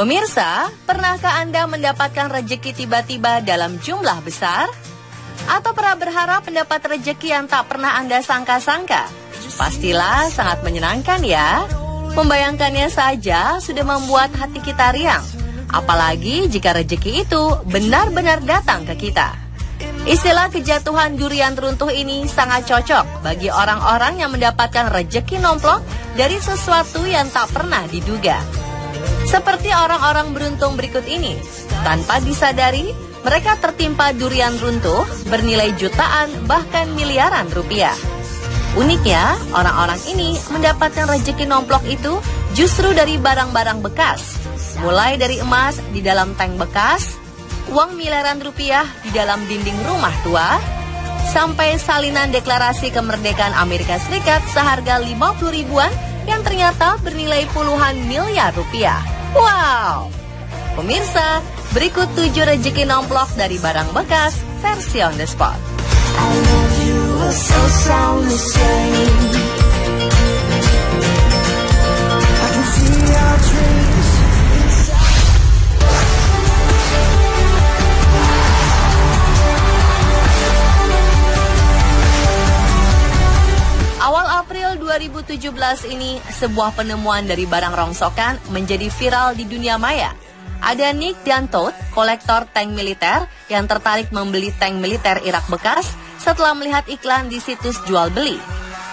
Pemirsa, pernahkah Anda mendapatkan rejeki tiba-tiba dalam jumlah besar? Atau pernah berharap mendapat rejeki yang tak pernah Anda sangka-sangka? Pastilah sangat menyenangkan ya. Membayangkannya saja sudah membuat hati kita riang. Apalagi jika rejeki itu benar-benar datang ke kita. Istilah kejatuhan durian runtuh ini sangat cocok bagi orang-orang yang mendapatkan rejeki nomplok dari sesuatu yang tak pernah diduga. Seperti orang-orang beruntung berikut ini, tanpa disadari, mereka tertimpa durian runtuh bernilai jutaan bahkan miliaran rupiah. Uniknya, orang-orang ini mendapatkan rejeki nomplok itu justru dari barang-barang bekas. Mulai dari emas di dalam tank bekas, uang miliaran rupiah di dalam dinding rumah tua, sampai salinan deklarasi kemerdekaan Amerika Serikat seharga 50 ribuan yang ternyata bernilai puluhan miliar rupiah. Wow! Pemirsa, berikut 7 rejeki nomplok dari barang bekas versi on the spot. I love you, so soundly saying. I can see our dreams. Awal April 2017 ini, sebuah penemuan dari barang rongsokan menjadi viral di dunia maya. Ada Nick dan Todd, kolektor tank militer, yang tertarik membeli tank militer Irak bekas setelah melihat iklan di situs jual beli.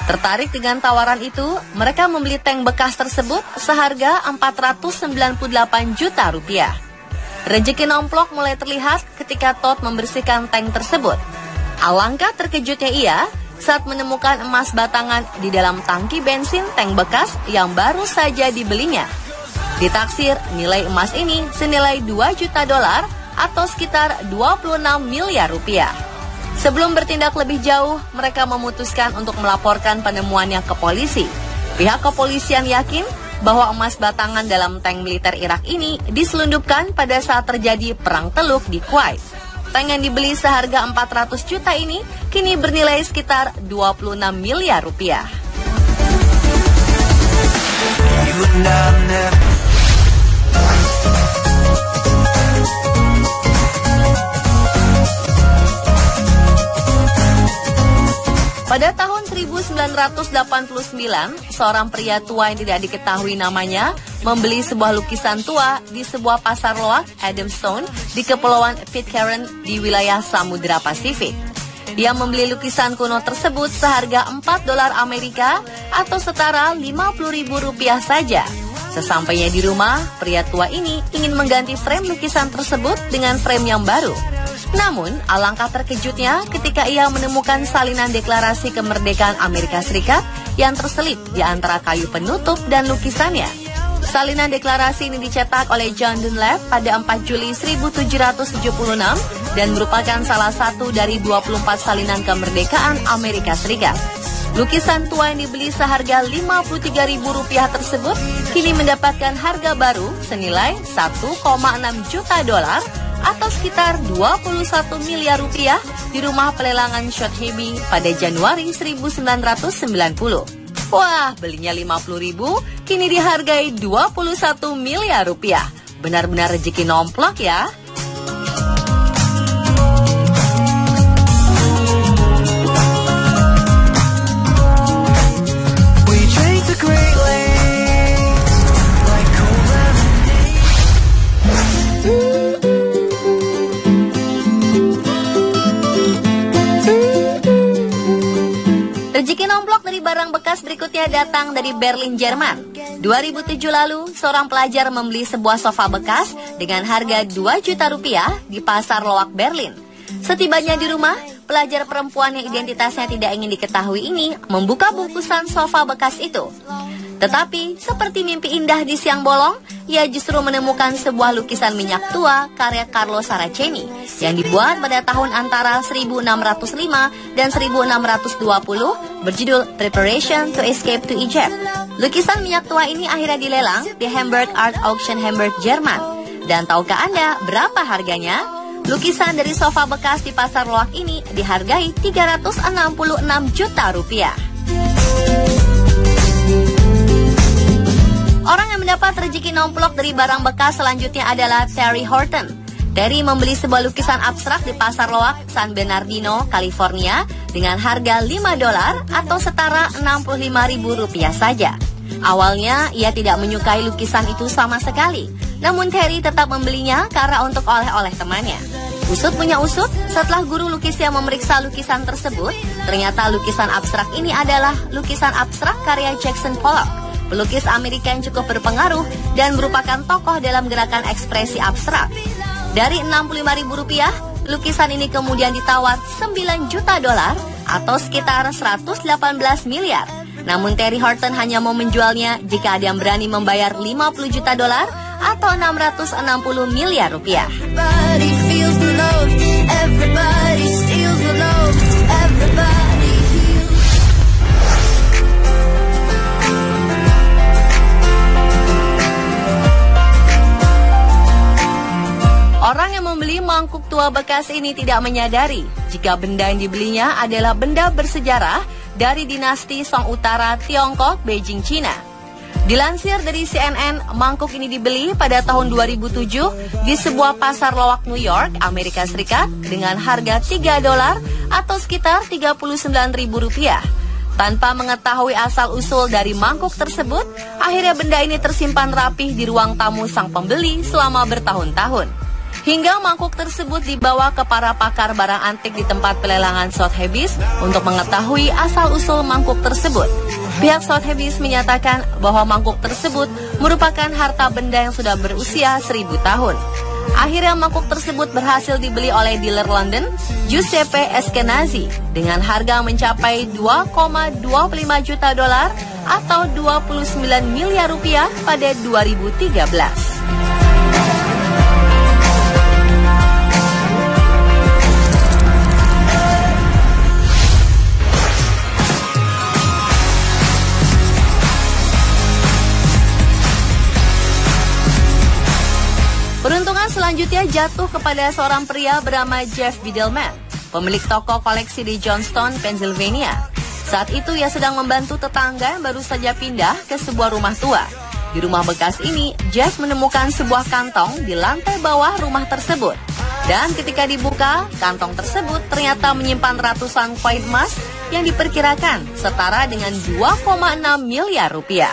Tertarik dengan tawaran itu, mereka membeli tank bekas tersebut seharga 498 juta rupiah. Rejeki nomplok mulai terlihat ketika Todd membersihkan tank tersebut. Alangkah terkejutnya ia saat menemukan emas batangan di dalam tangki bensin tank bekas yang baru saja dibelinya. Ditaksir nilai emas ini senilai 2 juta dolar atau sekitar 26 miliar rupiah. Sebelum bertindak lebih jauh, mereka memutuskan untuk melaporkan penemuannya ke polisi. Pihak kepolisian yakin bahwa emas batangan dalam tank militer Irak ini diselundupkan pada saat terjadi perang Teluk di Kuwait. Tank yang dibeli seharga 400 juta ini kini bernilai sekitar 26 miliar rupiah. Pada tahun 1989, seorang pria tua yang tidak diketahui namanya membeli sebuah lukisan tua di sebuah pasar loak Adamstown di Kepulauan Pitcairn di wilayah Samudra Pasifik. Dia membeli lukisan kuno tersebut seharga $4 Amerika atau setara Rp50.000 saja. Sesampainya di rumah, pria tua ini ingin mengganti frame lukisan tersebut dengan frame yang baru. Namun, alangkah terkejutnya ketika ia menemukan salinan deklarasi kemerdekaan Amerika Serikat yang terselip di antara kayu penutup dan lukisannya. Salinan deklarasi ini dicetak oleh John Dunlap pada 4 Juli 1776 dan merupakan salah satu dari 24 salinan kemerdekaan Amerika Serikat. Lukisan tua yang dibeli seharga Rp53.000 tersebut kini mendapatkan harga baru senilai 1,6 juta dolar atau sekitar 21 miliar rupiah di rumah pelelangan Sotheby's pada Januari 1990. Wah, belinya 50.000, kini dihargai 21 miliar rupiah. Benar-benar rezeki nomplok ya. Rezeki nomplok dari barang bekas berikutnya datang dari Berlin, Jerman. 2007 lalu, seorang pelajar membeli sebuah sofa bekas dengan harga 2 juta rupiah di pasar loak Berlin. Setibanya di rumah, pelajar perempuan yang identitasnya tidak ingin diketahui ini membuka bungkusan sofa bekas itu. Tetapi, seperti mimpi indah di siang bolong, ia justru menemukan sebuah lukisan minyak tua karya Carlo Saraceni yang dibuat pada tahun antara 1605 dan 1620 berjudul Preparation to Escape to Egypt. Lukisan minyak tua ini akhirnya dilelang di Hamburg Art Auction Hamburg, Jerman. Dan tahukah Anda berapa harganya? Lukisan dari sofa bekas di pasar loak ini dihargai 366 juta rupiah. Orang yang mendapat rezeki nomplok dari barang bekas selanjutnya adalah Terry Horton. Terry membeli sebuah lukisan abstrak di pasar loak San Bernardino, California dengan harga $5 atau setara Rp65.000 saja. Awalnya ia tidak menyukai lukisan itu sama sekali, namun Terry tetap membelinya karena untuk oleh-oleh temannya. Usut punya usut, setelah guru lukisnya memeriksa lukisan tersebut, ternyata lukisan abstrak ini adalah lukisan abstrak karya Jackson Pollock, pelukis Amerika yang cukup berpengaruh dan merupakan tokoh dalam gerakan ekspresi abstrak. Dari Rp65.000, lukisan ini kemudian ditawar $9 juta atau sekitar 118 miliar. Namun Terry Horton hanya mau menjualnya jika ada yang berani membayar $50 juta atau 660 miliar rupiah. Orang yang membeli mangkuk tua bekas ini tidak menyadari jika benda yang dibelinya adalah benda bersejarah dari dinasti Song Utara Tiongkok, Beijing, Cina. Dilansir dari CNN, mangkuk ini dibeli pada tahun 2007 di sebuah pasar loak New York, Amerika Serikat dengan harga $3 atau sekitar Rp39.000. Tanpa mengetahui asal-usul dari mangkuk tersebut, akhirnya benda ini tersimpan rapih di ruang tamu sang pembeli selama bertahun-tahun. Hingga mangkuk tersebut dibawa ke para pakar barang antik di tempat pelelangan Sotheby's untuk mengetahui asal-usul mangkuk tersebut. Pihak Sotheby's menyatakan bahwa mangkuk tersebut merupakan harta benda yang sudah berusia 1000 tahun. Akhirnya mangkuk tersebut berhasil dibeli oleh dealer London, Giuseppe Eskenazi, dengan harga mencapai $2,25 juta atau 29 miliar rupiah pada 2013. Peruntungan selanjutnya jatuh kepada seorang pria bernama Jeff Bidelman, pemilik toko koleksi di Johnston, Pennsylvania. Saat itu ia sedang membantu tetangga yang baru saja pindah ke sebuah rumah tua. Di rumah bekas ini, Jeff menemukan sebuah kantong di lantai bawah rumah tersebut. Dan ketika dibuka, kantong tersebut ternyata menyimpan ratusan koin emas yang diperkirakan setara dengan 2,6 miliar rupiah.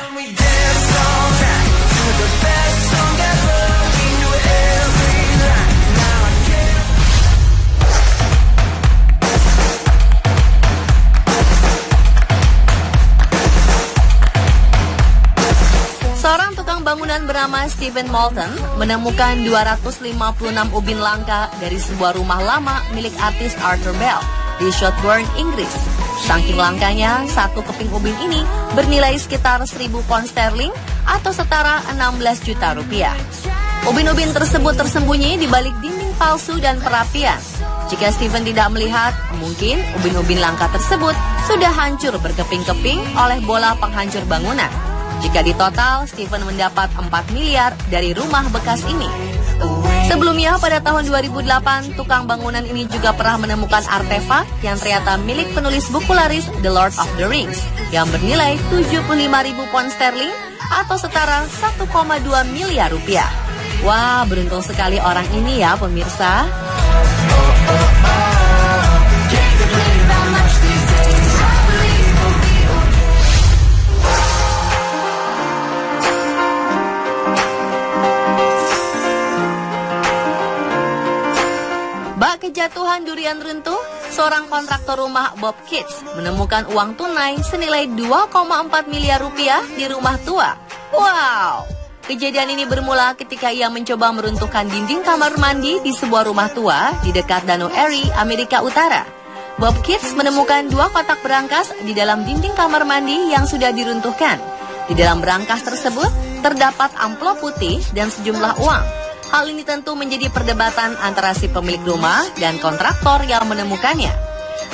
Seorang tukang bangunan bernama Stephen Moulton menemukan 256 ubin langka dari sebuah rumah lama milik artis Arthur Bell di Shotburn, Inggris. Saking langkanya, satu keping ubin ini bernilai sekitar 1.000 pound sterling atau setara 16 juta rupiah. Ubin-ubin tersebut tersembunyi di balik dinding palsu dan perapian. Jika Stephen tidak melihat, mungkin ubin-ubin langka tersebut sudah hancur berkeping-keping oleh bola penghancur bangunan. Jika ditotal, Stephen mendapat 4 miliar dari rumah bekas ini. Sebelumnya, pada tahun 2008, tukang bangunan ini juga pernah menemukan artefak yang ternyata milik penulis buku laris The Lord of the Rings yang bernilai 75.000 pound sterling atau setara 1,2 miliar rupiah. Wah, beruntung sekali orang ini ya pemirsa. Bak kejatuhan durian runtuh, seorang kontraktor rumah Bob Kitts menemukan uang tunai senilai 2,4 miliar rupiah di rumah tua. Wow! Kejadian ini bermula ketika ia mencoba meruntuhkan dinding kamar mandi di sebuah rumah tua di dekat Danau Erie, Amerika Utara. Bob Kitts menemukan 2 kotak berangkas di dalam dinding kamar mandi yang sudah diruntuhkan. Di dalam berangkas tersebut terdapat amplop putih dan sejumlah uang. Hal ini tentu menjadi perdebatan antara si pemilik rumah dan kontraktor yang menemukannya.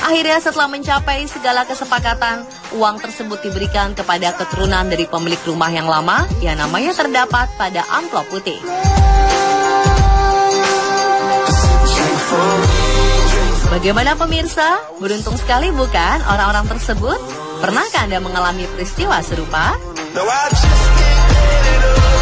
Akhirnya setelah mencapai segala kesepakatan, uang tersebut diberikan kepada keturunan dari pemilik rumah yang lama yang namanya terdapat pada amplop putih. Bagaimana pemirsa? Beruntung sekali bukan orang-orang tersebut? Pernahkah Anda mengalami peristiwa serupa? get it up.